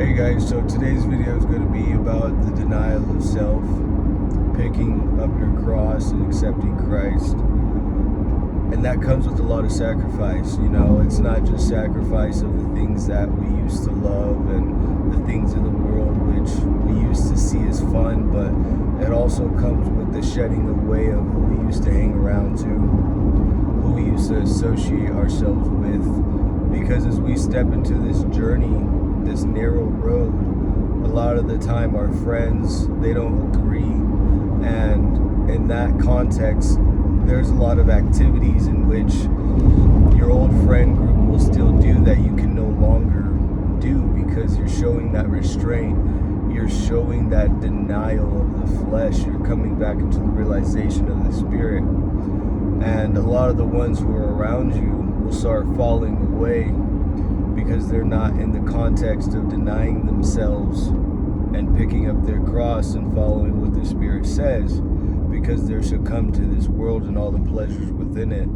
Hey guys, so today's video is going to be about the denial of self, picking up your cross and accepting Christ. And that comes with a lot of sacrifice. You know, it's not just sacrifice of the things that we used to love and the things of the world which we used to see as fun, but it also comes with the shedding away of who we used to hang around to, who we used to associate ourselves with. Because as we step into this journey, this narrow road, a lot of the time our friends, they don't agree, and in that context there's a lot of activities in which your old friend group will still do that you can no longer do because you're showing that restraint, you're showing that denial of the flesh, you're coming back into the realization of the spirit. And a lot of the ones who are around you will start falling away because they're not in the context of denying themselves and picking up their cross and following what the Spirit says, because they're succumbed to this world and all the pleasures within it.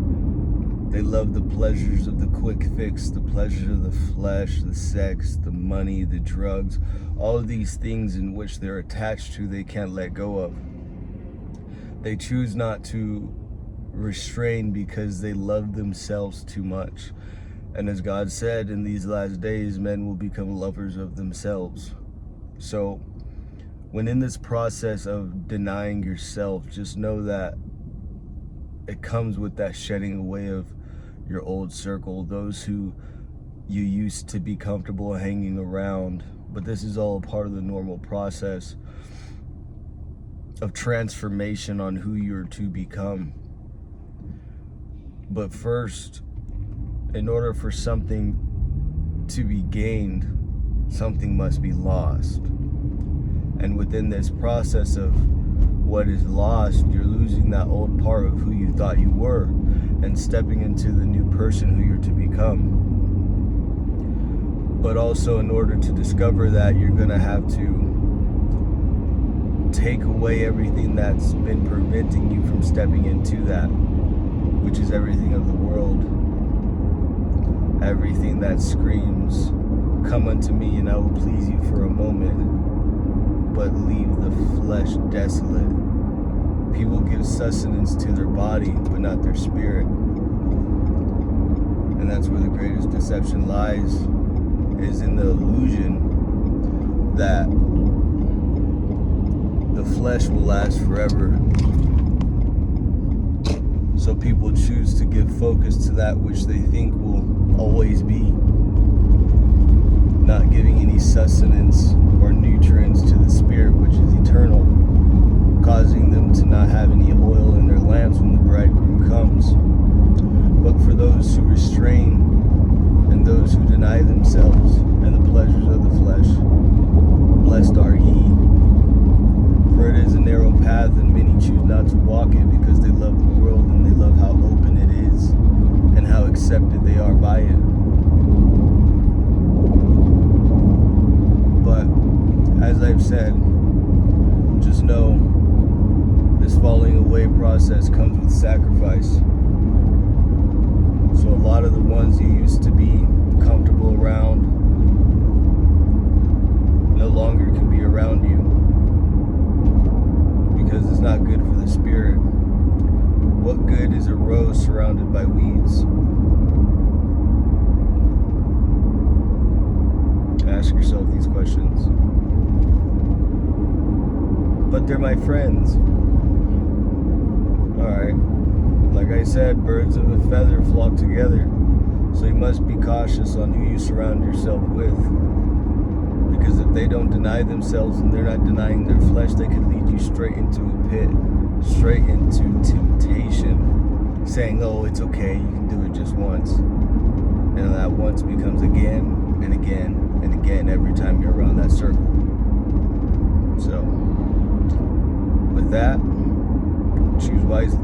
They love the pleasures of the quick fix, the pleasures of the flesh, the sex, the money, the drugs, all of these things in which they're attached to, they can't let go of. They choose not to restrain because they love themselves too much. And as God said, in these last days, men will become lovers of themselves. So when in this process of denying yourself, just know that it comes with that shedding away of your old circle, those who you used to be comfortable hanging around. But this is all part of the normal process of transformation on who you're to become. But first, in order for something to be gained, something must be lost. And within this process of what is lost, you're losing that old part of who you thought you were and stepping into the new person who you're to become. But also, in order to discover that, you're going to have to take away everything that's been preventing you from stepping into that, which is everything of the world. Everything that screams, "Come unto me and I will please you for a moment, but leave the flesh desolate." People give sustenance to their body, but not their spirit. And that's where the greatest deception lies, is in the illusion that the flesh will last forever. So people choose to give focus to that which they think will always be, not giving any sustenance or nutrients to the spirit, which is eternal, causing them to not have any oil in their lamps when the bridegroom comes. But for those who restrain and those who deny themselves and the pleasures of the flesh, blessed are ye. For it is a narrow path, and many choose not to walk it because they love the world and they love how open it is and how accepted they are by it. But as I've said, just know this falling away process comes with sacrifice. So a lot of the ones you used to be comfortable around no longer can be around you, because it's not good for the spirit. What good is a rose surrounded by weeds? Ask yourself these questions. But they're my friends. Alright. Like I said, birds of a feather flock together. So you must be cautious on who you surround yourself with. Because if they don't deny themselves and they're not denying their flesh, they could lead you straight into a pit, straight into temptation, saying, "Oh, it's okay, you can do it just once." And that once becomes again and again and again every time you're around that circle. So, with that, choose wisely.